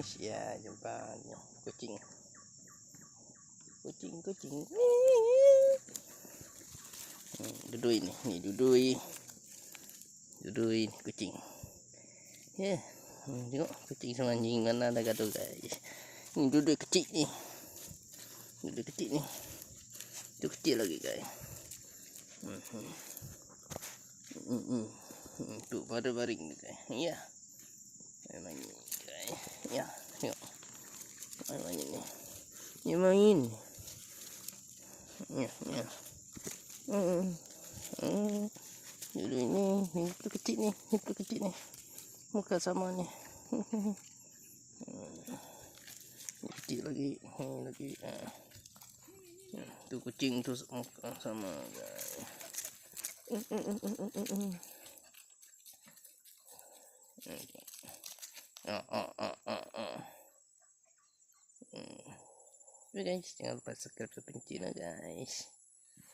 guys. Ya, jumpa kucing. Kucing. Dudui nih Dudui kucing. Ya, tengok kucing sama anjing mana ada gaduh guys. Ini Dudui kecil nih. Itu kecil lagi guys. Tuh pada baring nih guys. Ya. Main guys. Ya, tengok. Main ini. Ya main. Ya. Jadi ini itu kecil nih. Muka sama nih. Kecil lagi. Tuh kucing tuh muka sama guys. Guys, jangan lupa subscribe guys.